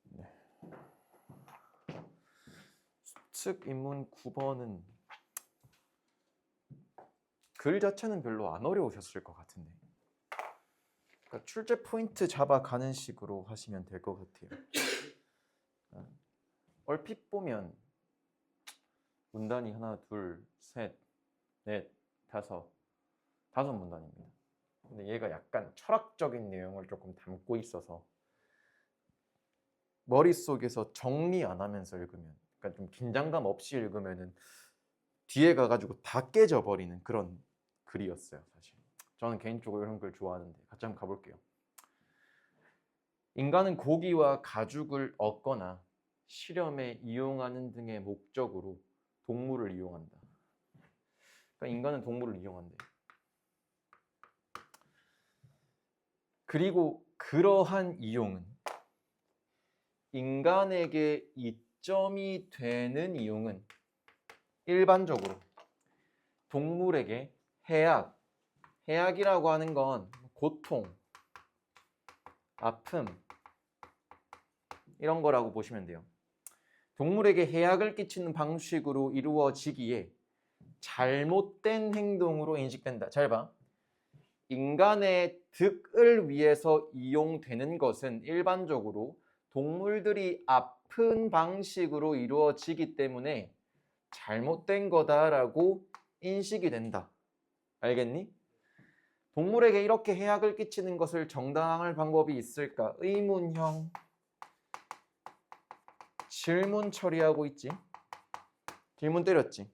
네. 수특 인문 9번은 글 자체는 별로 안 어려우셨을 것 같은데. 그러니까 출제 포인트 잡아가는 식으로 하시면 될 것 같아요. 얼핏 보면 문단이 하나, 둘, 셋, 넷, 다섯 문단입니다. 근데 얘가 약간 철학적인 내용을 조금 담고 있어서 머릿속에서 정리 안 하면서 읽으면, 그러니까 좀 긴장감 없이 읽으면은 뒤에 가가지고 다 깨져 버리는 그런 글이었어요. 사실 저는 개인적으로 이런 글 좋아하는데 같이 한번 가볼게요. 인간은 고기와 가죽을 얻거나 실험에 이용하는 등의 목적으로 동물을 이용한다. 그러니까 인간은 동물을 이용한대. 그리고 그러한 이용은 인간에게 이점이 되는 이용은 일반적으로 동물에게 해악이라고 하는 건 고통, 아픔 이런 거라고 보시면 돼요. 동물에게 해악을 끼치는 방식으로 이루어지기에 잘못된 행동으로 인식된다. 잘 봐. 인간의 득을 위해서 이용되는 것은 일반적으로 동물들이 아픈 방식으로 이루어지기 때문에 잘못된 거다라고 인식이 된다. 알겠니? 동물에게 이렇게 해악을 끼치는 것을 정당화할 방법이 있을까? 의문형 질문 처리하고 있지. 질문 때렸지.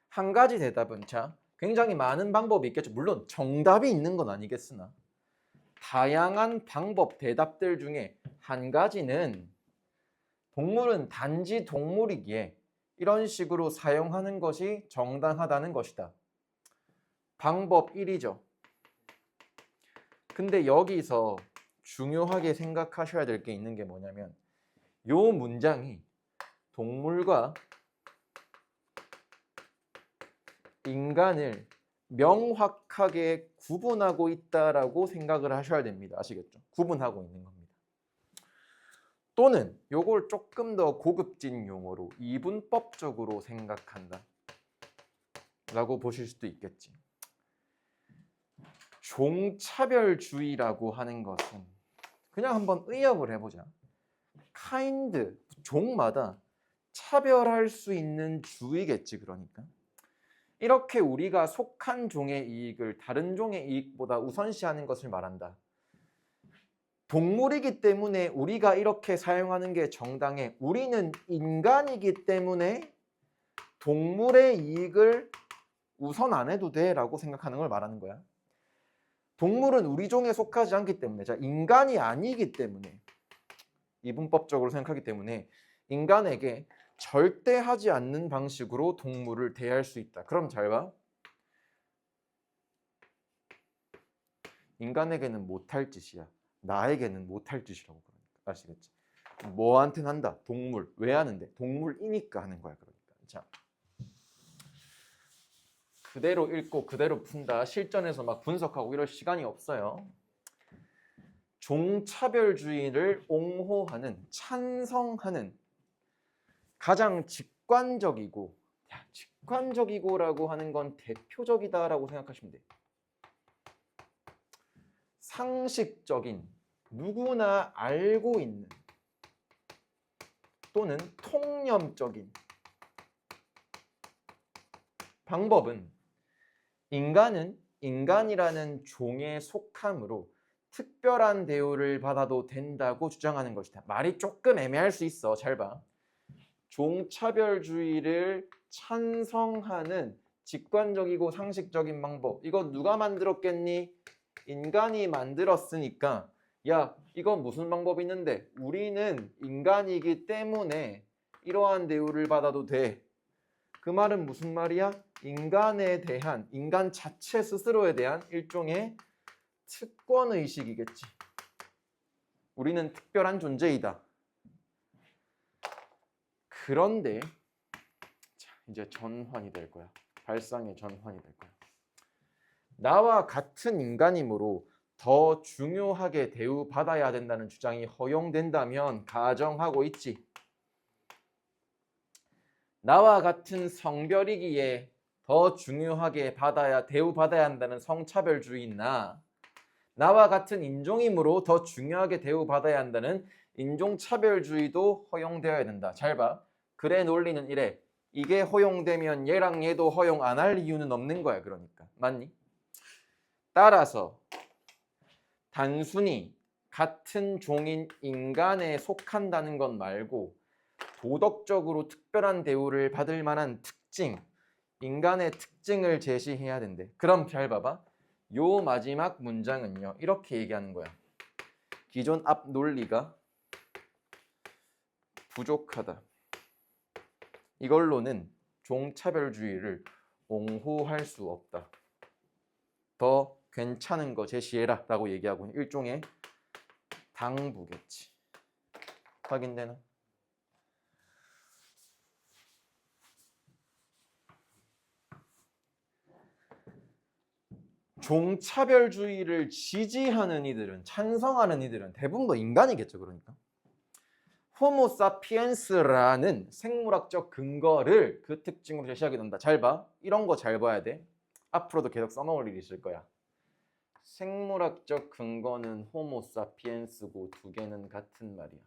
한 가지 대답은 자, 굉장히 많은 방법이 있겠죠. 물론 정답이 있는 건 아니겠으나 다양한 방법 대답들 중에 한 가지는 동물은 단지 동물이기에 이런 식으로 사용하는 것이 정당하다는 것이다. 방법 1이죠. 근데 여기서 중요하게 생각하셔야 될 게 있는 게 뭐냐면 요 문장이 동물과 인간을 명확하게 구분하고 있다라고 생각을 하셔야 됩니다. 아시겠죠? 구분하고 있는 겁니다. 또는 요걸 조금 더 고급진 용어로 이분법적으로 생각한다 라고 보실 수도 있겠지. 종차별주의라고 하는 것은 그냥 한번 의역을 해보자. kind, 종마다 차별할 수 있는 주의겠지. 그러니까 이렇게 우리가 속한 종의 이익을 다른 종의 이익보다 우선시하는 것을 말한다. 동물이기 때문에 우리가 이렇게 사용하는 게 정당해. 우리는 인간이기 때문에 동물의 이익을 우선 안 해도 돼 라고 생각하는 걸 말하는 거야. 동물은 우리 종에 속하지 않기 때문에, 자, 인간이 아니기 때문에, 이분법적으로 생각하기 때문에 인간에게 절대 하지 않는 방식으로 동물을 대할 수 있다. 그럼 잘 봐. 인간에게는 못할 짓이야. 나에게는 못할 짓이라고. 그러니까 아시겠지? 뭐한테는 한다. 동물. 왜 하는데? 동물이니까 하는 거야. 그러니까. 자, 그대로 읽고 그대로 푼다. 실전에서 막 분석하고 이럴 시간이 없어요. 종차별주의를 옹호하는, 찬성하는 가장 직관적이고, 직관적이고라고 하는 건 대표적이다라고 생각하시면 돼요. 상식적인, 누구나 알고 있는 또는 통념적인 방법은 인간은 인간이라는 종에 속함으로 특별한 대우를 받아도 된다고 주장하는 것이다. 말이 조금 애매할 수 있어. 잘 봐. 종차별주의를 찬성하는 직관적이고 상식적인 방법. 이거 누가 만들었겠니? 인간이 만들었으니까 야, 이거 무슨 방법이 있는데? 우리는 인간이기 때문에 이러한 대우를 받아도 돼. 그 말은 무슨 말이야? 인간에 대한, 인간 자체 스스로에 대한 일종의 특권의식이겠지. 우리는 특별한 존재이다. 그런데 자, 이제 전환이 될 거야. 발상의 전환이 될 거야. 나와 같은 인간이므로 더 중요하게 대우받아야 된다는 주장이 허용된다면 가정하고 있지. 나와 같은 성별이기에 더 중요하게 대우받아야 한다는 성차별주의나 나와 같은 인종이므로 더 중요하게 대우받아야 한다는 인종차별주의도 허용되어야 된다. 잘 봐. 글의 논리는 이래. 이게 허용되면 얘랑 얘도 허용 안 할 이유는 없는 거야. 그러니까. 맞니? 따라서 단순히 같은 종인 인간에 속한다는 것 말고 도덕적으로 특별한 대우를 받을 만한 특징, 인간의 특징을 제시해야 된대. 그럼 잘 봐봐. 요 마지막 문장은요. 이렇게 얘기하는 거야. 기존 앞 논리가 부족하다. 이걸로는 종차별주의를 옹호할 수 없다. 더 괜찮은 거 제시해라 라고 얘기하고 일종의 당부겠지. 확인되나? 종차별주의를 지지하는 이들은, 찬성하는 이들은 대부분 뭐 인간이겠죠. 그러니까 호모사피엔스라는 생물학적 근거를 그 특징으로 제시하게 된다. 잘 봐. 이런 거 잘 봐야 돼. 앞으로도 계속 써먹을 일이 있을 거야. 생물학적 근거는 호모사피엔스고 두 개는 같은 말이야.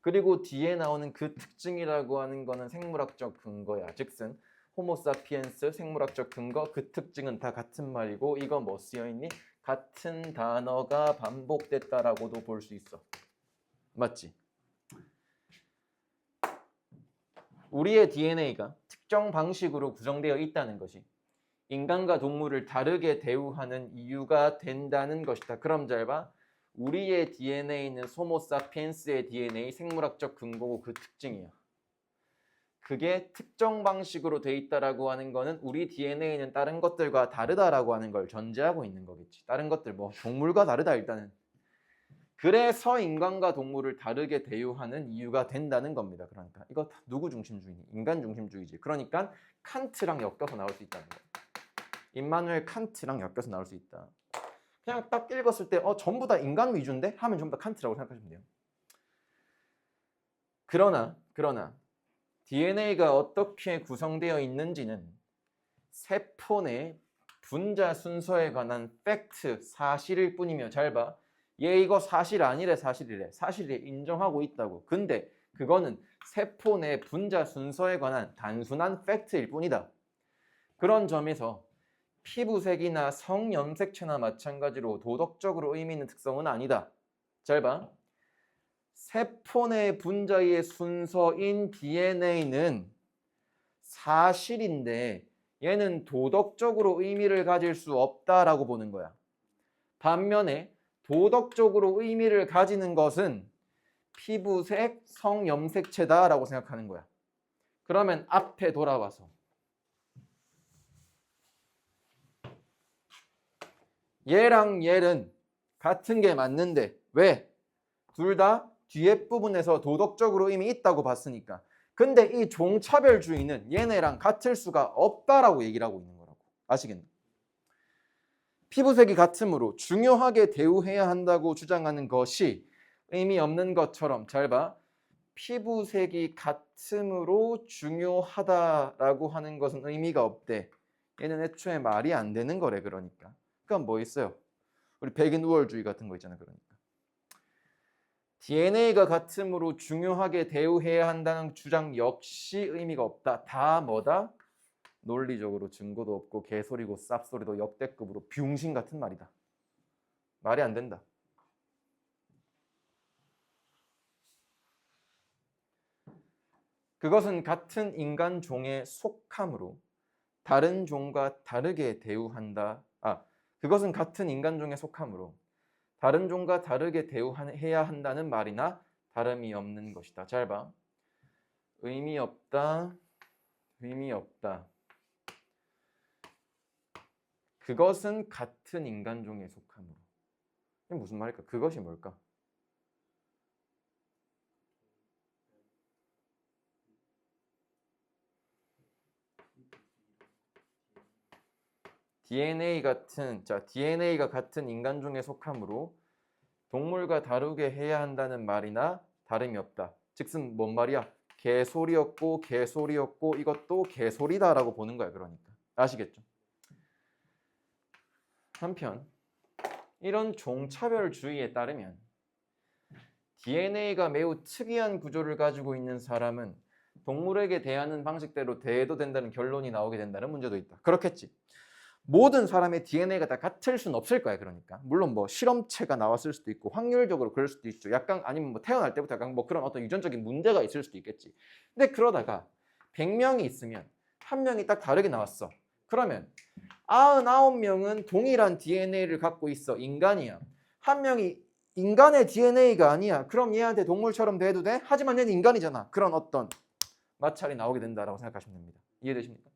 그리고 뒤에 나오는 그 특징이라고 하는 거는 생물학적 근거야. 즉슨 호모사피엔스 생물학적 근거 그 특징은 다 같은 말이고 이거 뭐 쓰여있니? 같은 단어가 반복됐다라고도 볼 수 있어. 맞지? 우리의 DNA가 특정 방식으로 구성되어 있다는 것이 인간과 동물을 다르게 대우하는 이유가 된다는 것이다. 그럼 잘 봐. 우리의 DNA는 호모사피엔스의 DNA 생물학적 근거고 그 특징이야. 그게 특정 방식으로 돼 있다라고 하는 거는 우리 DNA는 다른 것들과 다르다라고 하는 걸 전제하고 있는 거겠지. 다른 것들 뭐 동물과 다르다 일단은. 그래서 인간과 동물을 다르게 대우하는 이유가 된다는 겁니다. 그러니까 이거 누구 중심주의니? 인간 중심주의지. 그러니까 칸트랑 엮여서 나올 수 있다는 거예요. 임마누엘 칸트랑 엮여서 나올 수 있다. 그냥 딱 읽었을 때 전부 다 인간 위주인데? 하면 전부 다 칸트라고 생각하시면 돼요. 그러나 DNA가 어떻게 구성되어 있는지는 세포 내 분자 순서에 관한 팩트, 사실일 뿐이며 잘 봐. 얘 이거 사실 아니래 사실이래. 사실에 인정하고 있다고. 근데 그거는 세포 내 분자 순서에 관한 단순한 팩트일 뿐이다. 그런 점에서 피부색이나 성염색체나 마찬가지로 도덕적으로 의미 있는 특성은 아니다. 잘 봐. 세포 내 분자의 순서인 DNA는 사실인데 얘는 도덕적으로 의미를 가질 수 없다라고 보는 거야. 반면에 도덕적으로 의미를 가지는 것은 피부색, 성염색체다라고 생각하는 거야. 그러면 앞에 돌아와서 얘랑 얘는 같은 게 맞는데 왜? 둘 다 뒤에 부분에서 도덕적으로 의미 있다고 봤으니까. 근데 이 종차별주의는 얘네랑 같을 수가 없다라고 얘기를 하고 있는 거라고. 아시겠나요? 피부색이 같으므로 중요하게 대우해야 한다고 주장하는 것이 의미 없는 것처럼 잘 봐. 피부색이 같으므로 중요하다라고 하는 것은 의미가 없대. 얘는 애초에 말이 안 되는 거래. 그러니까. 그럼 뭐 있어요? 우리 백인 우월주의 같은 거 있잖아. 그러니까. DNA가 같으므로 중요하게 대우해야 한다는 주장 역시 의미가 없다. 다 뭐다? 논리적으로 증거도 없고 개소리고 쌉소리도 역대급으로 병신 같은 말이다. 말이 안 된다. 그것은 같은 인간 종에 속함으로 다른 종과 다르게 대우한다. 그것은 같은 인간 종에 속함으로 다른 종과 다르게 대우해야 한다는 말이나 다름이 없는 것이다. 잘 봐. 의미 없다. 의미 없다. 그것은 같은 인간 종에 속함으로. 이게 무슨 말일까? 그것이 뭘까? DNA가 같은 인간 중에 속하므로 동물과 다르게 해야 한다는 말이나 다름이 없다. 즉슨 뭔 말이야? 개소리였고 이것도 개소리다라고 보는 거야. 그러니까 아시겠죠? 한편 이런 종차별주의에 따르면 DNA가 매우 특이한 구조를 가지고 있는 사람은 동물에게 대하는 방식대로 대해도 된다는 결론이 나오게 된다는 문제도 있다. 그렇겠지. 모든 사람의 DNA가 다 같을 수는 없을 거야. 그러니까 물론 뭐 실험체가 나왔을 수도 있고 확률적으로 그럴 수도 있죠. 약간 아니면 뭐 태어날 때부터 약간 뭐 그런 어떤 유전적인 문제가 있을 수도 있겠지. 근데 그러다가 100명이 있으면 한 명이 딱 다르게 나왔어. 그러면 99명은 동일한 DNA를 갖고 있어. 인간이야. 한 명이 인간의 DNA가 아니야. 그럼 얘한테 동물처럼 대해도 돼? 하지만 얘는 인간이잖아. 그런 어떤 마찰이 나오게 된다라고 생각하시면 됩니다. 이해되십니까?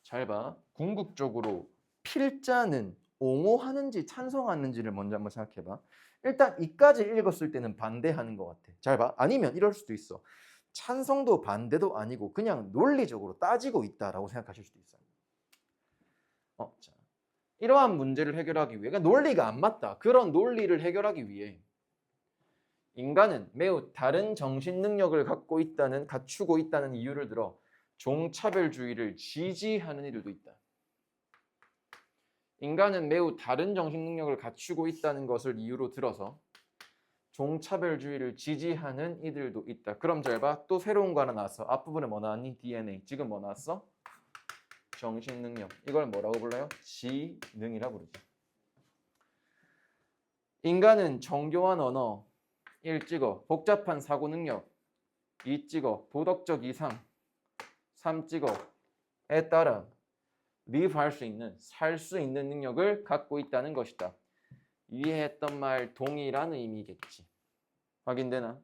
잘 봐. 궁극적으로 필자는 옹호하는지 찬성하는지를 먼저 한번 생각해봐. 일단 이까지 읽었을 때는 반대하는 것 같아. 잘 봐. 아니면 이럴 수도 있어. 찬성도 반대도 아니고 그냥 논리적으로 따지고 있다라고 생각하실 수도 있어요. 자, 이러한 문제를 해결하기 위해, 그러니까 논리가 안 맞다. 그런 논리를 해결하기 위해 인간은 매우 다른 정신 능력을 갖추고 있다는 이유를 들어 종차별주의를 지지하는 이들도 있다. 인간은 매우 다른 정신 능력을 갖추고 있다는 것을 이유로 들어서 종차별주의를 지지하는 이들도 있다. 그럼 잘 봐. 또 새로운 거 하나 나왔어. 앞부분에 뭐 나왔니? DNA. 지금 뭐 나왔어? 정신 능력. 이걸 뭐라고 불러요? 지능이라 부르죠. 인간은 정교한 언어 1 찍어, 복잡한 사고 능력 2 찍어, 도덕적 이상 3 찍어에 따라 live할 수 있는, 살 수 있는 능력을 갖고 있다는 것이다. 위에 했던 말 동일한 의미겠지. 확인되나?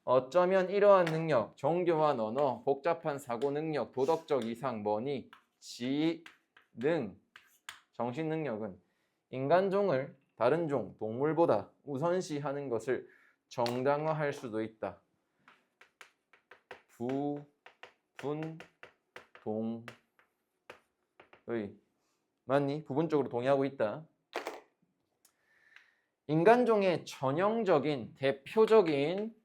어쩌면 이러한 능력, 정교한 언어, 복잡한 사고 능력, 도덕적 이상 뭐니? 지능, 정신 능력은 인간종을 다른 종, 동물보다 우선시하는 것을 정당화할 수도 있다. 부, 분, 동, 의. 맞니? 부분적으로 동의하고 있다. 인간종의 전형적인 대표적인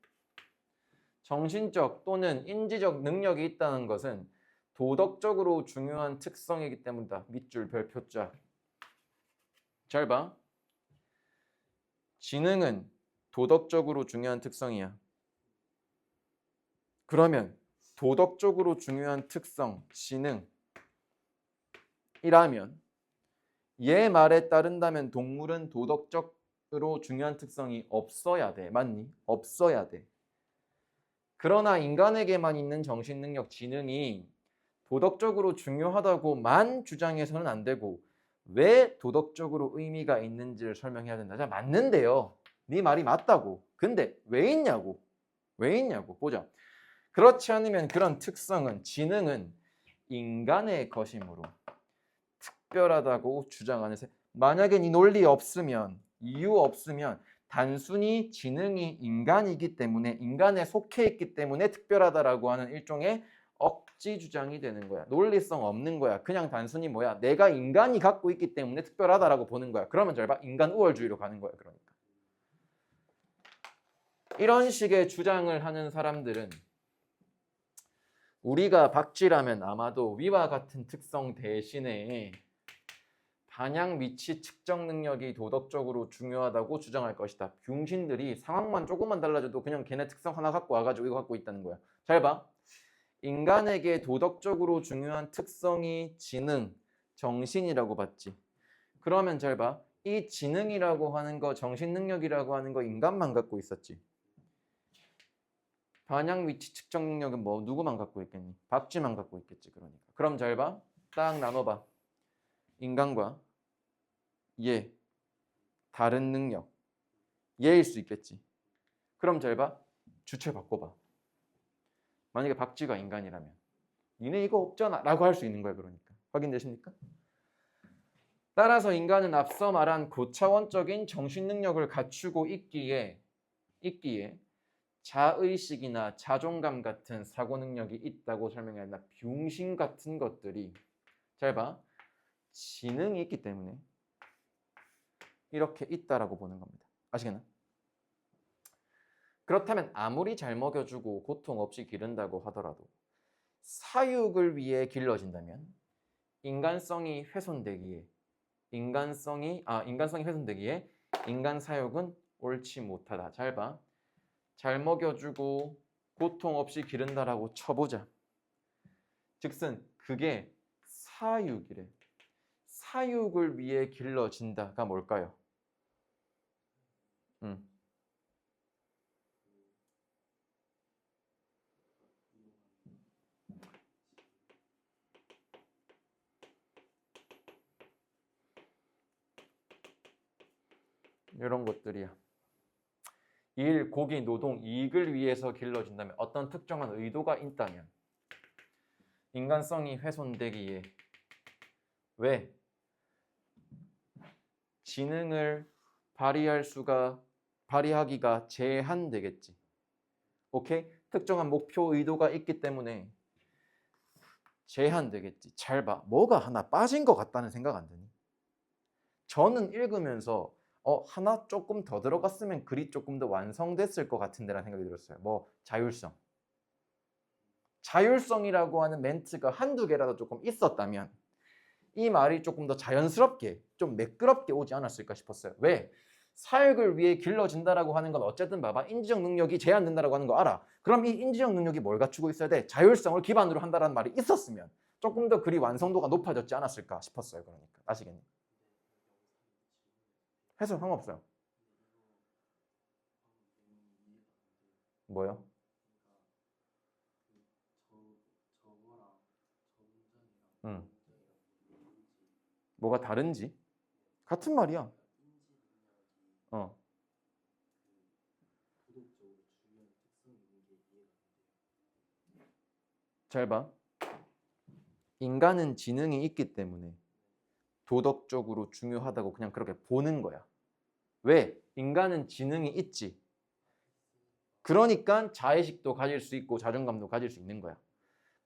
정신적 또는 인지적 능력이 있다는 것은 도덕적으로 중요한 특성이기 때문이다. 밑줄 별표자. 잘 봐. 지능은 도덕적으로 중요한 특성이야. 그러면 도덕적으로 중요한 특성, 지능이라면 얘 말에 따른다면 동물은 도덕적으로 중요한 특성이 없어야 돼. 맞니? 없어야 돼. 그러나 인간에게만 있는 정신능력, 지능이 도덕적으로 중요하다고만 주장해서는 안 되고 왜 도덕적으로 의미가 있는지를 설명해야 된다. 자, 맞는데요. 네 말이 맞다고. 근데 왜 있냐고. 왜 있냐고. 보자. 그렇지 않으면 그런 특성은, 지능은 인간의 것이므로 특별하다고 주장하는 새. 만약에 이 논리 없으면, 이유 없으면 단순히 지능이 인간이기 때문에, 인간에 속해 있기 때문에 특별하다라고 하는 일종의 억지 주장이 되는 거야. 논리성 없는 거야. 그냥 단순히 뭐야? 내가 인간이 갖고 있기 때문에 특별하다라고 보는 거야. 그러면 잘 봐. 인간 우월주의로 가는 거야. 그러니까. 이런 식의 주장을 하는 사람들은 우리가 박쥐라면 아마도 위와 같은 특성 대신에 반향 위치 측정 능력이 도덕적으로 중요하다고 주장할 것이다. 병신들이 상황만 조금만 달라져도 그냥 걔네 특성 하나 갖고 와가지고 이거 갖고 있다는 거야. 잘 봐. 인간에게 도덕적으로 중요한 특성이 지능, 정신이라고 봤지. 그러면 잘 봐. 이 지능이라고 하는 거, 정신 능력이라고 하는 거 인간만 갖고 있었지. 반향 위치 측정 능력은 뭐 누구만 갖고 있겠니? 박쥐만 갖고 있겠지. 그러니까. 그럼 잘 봐. 딱 나눠봐. 인간과 얘, 다른 능력, 얘일 수 있겠지. 그럼 잘 봐. 주체 바꿔봐. 만약에 박쥐가 인간이라면 니네 이거 없잖아 라고 할 수 있는 거야. 그러니까. 확인되십니까? 따라서 인간은 앞서 말한 고차원적인 정신 능력을 갖추고 있기에 자의식이나 자존감 같은 사고 능력이 있다고 설명해야 한다. 병신 같은 것들이 잘 봐. 지능이 있기 때문에 이렇게 있다라고 보는 겁니다. 아시겠나? 그렇다면 아무리 잘 먹여주고 고통 없이 기른다고 하더라도 사육을 위해 길러진다면 인간성이 훼손되기에 인간 사육은 옳지 못하다. 잘 봐. 잘 먹여주고 고통 없이 기른다라고 쳐보자. 즉슨 그게 사육이래. 사육을 위해 길러진다가 뭘까요? 이런 것들이야. 일, 고기, 노동, 이익을 위해서 길러진다면 어떤 특정한 의도가 있다면 인간성이 훼손되기에 왜? 지능을 발휘하기가 제한되겠지. 오케이? 특정한 목표 의도가 있기 때문에 제한되겠지. 잘 봐. 뭐가 하나 빠진 것 같다는 생각 안 드니? 저는 읽으면서 하나 조금 더 들어갔으면 글이 조금 더 완성됐을 것 같은데라는 생각이 들었어요. 뭐 자율성. 자율성이라고 하는 멘트가 한두 개라도 조금 있었다면 이 말이 조금 더 자연스럽게 좀 매끄럽게 오지 않았을까 싶었어요. 왜? 사역을 위해 길러진다라고 하는 건 어쨌든 봐봐. 인지적 능력이 제한된다라고 하는 거 알아. 그럼 이 인지적 능력이 뭘 갖추고 있어야 돼? 자율성을 기반으로 한다라는 말이 있었으면 조금 더 글이 완성도가 높아졌지 않았을까 싶었어요. 그러니까 아시겠니? 해서 상관없어요. 뭐요? 뭐가 다른지? 같은 말이야. 잘 봐. 인간은 지능이 있기 때문에 도덕적으로 중요하다고 그냥 그렇게 보는 거야. 왜? 인간은 지능이 있지. 그러니까 자의식도 가질 수 있고 자존감도 가질 수 있는 거야.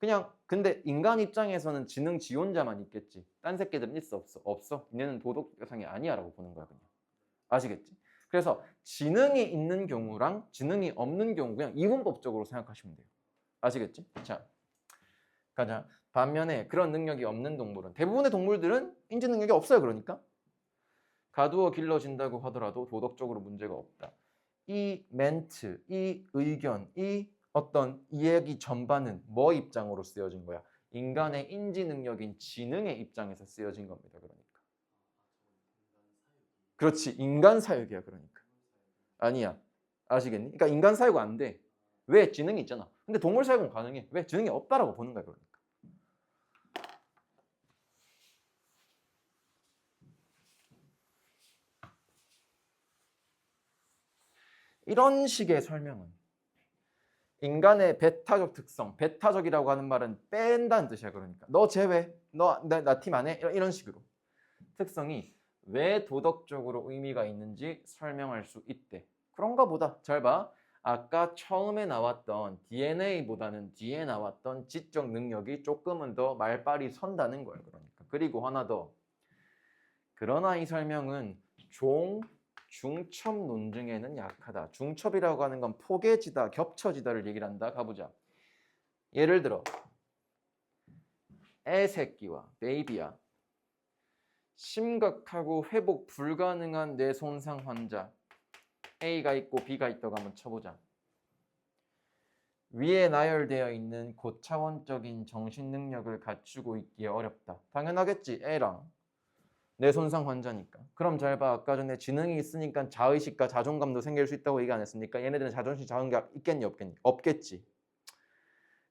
그냥 근데 인간 입장에서는 지능 지원자만 있겠지. 딴 새끼들은 있어 없어? 없어. 얘는 도덕 대상이 아니야라고 보는 거야 그냥. 아시겠지? 그래서 지능이 있는 경우랑 지능이 없는 경우 그냥 이분법적으로 생각하시면 돼요. 아시겠지? 자, 가자. 반면에 그런 능력이 없는 동물은 대부분의 동물들은 인지 능력이 없어요. 그러니까 가두어 길러진다고 하더라도 도덕적으로 문제가 없다. 이 멘트, 이 의견, 이 어떤 이야기 전반은 뭐 입장으로 쓰여진 거야? 인간의 인지 능력인 지능의 입장에서 쓰여진 겁니다. 그러니까. 그렇지. 인간 사육이야. 그러니까. 아니야. 아시겠니? 그러니까 인간 사육 안 돼. 왜? 지능이 있잖아. 근데 동물 사육은 가능해. 왜? 지능이 없다라고 보는 거야. 그러니까. 이런 식의 설명은 인간의 배타적 특성, 배타적이라고 하는 말은 뺀다는 뜻이야. 그러니까 너 제외, 나 팀 안 해? 이런 식으로 특성이 왜 도덕적으로 의미가 있는지 설명할 수 있대. 그런가 보다. 잘 봐. 아까 처음에 나왔던 DNA보다는 뒤에 나왔던 지적 능력이 조금은 더 말빨이 선다는 거야. 그러니까. 그리고 하나 더. 그러나 이 설명은 중첩 논증에는 약하다. 중첩이라고 하는 건 포개지다, 겹쳐지다를 얘기를 한다. 가보자. 예를 들어 애 새끼와 베이비야. 심각하고 회복 불가능한 뇌손상 환자 A가 있고 B가 있다고 한번 쳐보자. 위에 나열되어 있는 고차원적인 정신 능력을 갖추고 있기에 어렵다. 당연하겠지. A랑 뇌손상 환자니까. 그럼 잘 봐. 아까 전에 지능이 있으니까 자의식과 자존감도 생길 수 있다고 얘기 안 했습니까? 얘네들은 자존심, 자존감 있겠니 없겠니? 없겠지.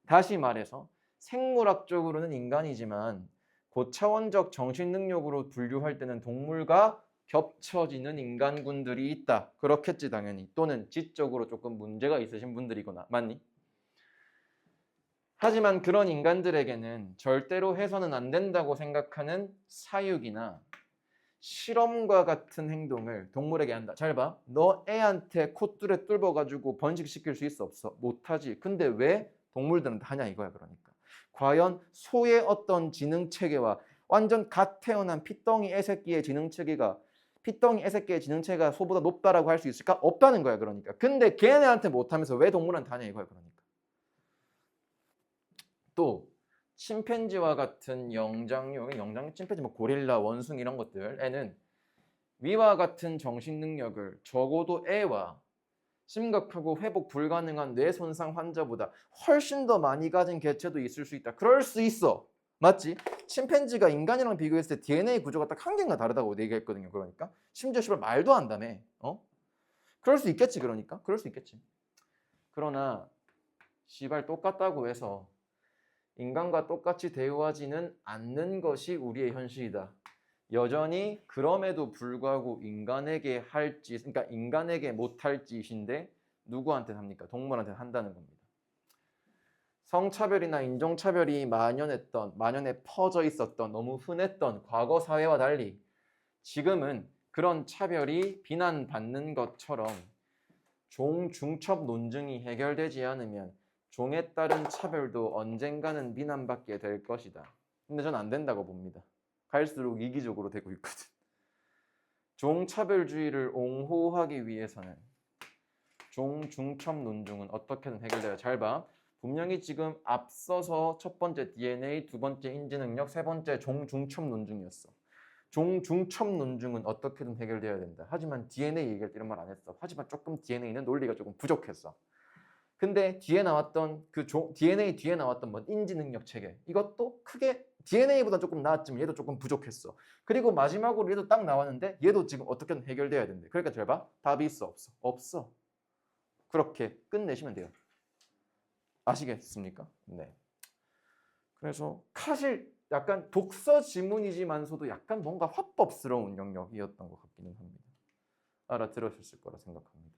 다시 말해서 생물학적으로는 인간이지만 고차원적 정신 능력으로 분류할 때는 동물과 겹쳐지는 인간군들이 있다. 그렇겠지 당연히. 또는 지적으로 조금 문제가 있으신 분들이거나. 맞니? 하지만 그런 인간들에게는 절대로 해서는 안 된다고 생각하는 사육이나 실험과 같은 행동을 동물에게 한다. 잘 봐. 너 애한테 콧줄에 뚫어가지고 번식시킬 수 있어? 없어? 못하지. 근데 왜 동물들은 하냐 이거야. 그러니까. 과연 소의 어떤 지능체계와 완전 갓 태어난 피덩이 애새끼의 지능체계가 소보다 높다라고 할 수 있을까? 없다는 거야. 그러니까. 근데 걔네한테 못하면서 왜 동물한테 하냐 이거야. 그러니까. 또 침팬지와 같은 영장류 침팬지, 뭐 고릴라, 원숭이 이런 것들에는 위와 같은 정신 능력을 적어도 애와 심각하고 회복 불가능한 뇌 손상 환자보다 훨씬 더 많이 가진 개체도 있을 수 있다. 그럴 수 있어. 맞지? 침팬지가 인간이랑 비교했을 때 DNA 구조가 딱 한 개인가 다르다고 얘기했거든요. 그러니까 심지어 씨발 말도 한다며. 그럴 수 있겠지. 그러니까 그럴 수 있겠지. 그러나 씨발 똑같다고 해서 인간과 똑같이 대우하지는 않는 것이 우리의 현실이다. 여전히 그럼에도 불구하고 인간에게 못할 짓인데 누구한테 합니까? 동물한테 한다는 겁니다. 성차별이나 인종차별이 만연해 퍼져 있었던 너무 흔했던 과거 사회와 달리 지금은 그런 차별이 비난받는 것처럼 종중첩 논증이 해결되지 않으면 종에 따른 차별도 언젠가는 비난받게 될 것이다. 근데 전 안 된다고 봅니다. 갈수록 이기적으로 되고 있거든. 종차별주의를 옹호하기 위해서는 종중첩 논증은 어떻게든 해결돼요. 잘 봐. 분명히 지금 앞서서 첫 번째 DNA, 두 번째 인지능력, 세 번째 종중첩 논증이었어. 종중첩 논증은 어떻게든 해결돼야 된다. 하지만 DNA 얘기할 때 이런 말 안 했어. 하지만 조금 DNA는 논리가 조금 부족했어. 근데 DNA 뒤에 나왔던 뭐 인지능력 체계 이것도 크게 DNA보다 조금 나았지만 얘도 조금 부족했어. 그리고 마지막으로 얘도 딱 나왔는데 얘도 지금 어떻게든 해결돼야 된대. 그러니까 잘 봐. 답이 있어? 없어? 없어. 그렇게 끝내시면 돼요. 아시겠습니까? 네. 그래서 사실 약간 독서 지문이지만서도 약간 뭔가 화법스러운 영역이었던 것 같기는 합니다. 알아들으셨을 거라 생각합니다.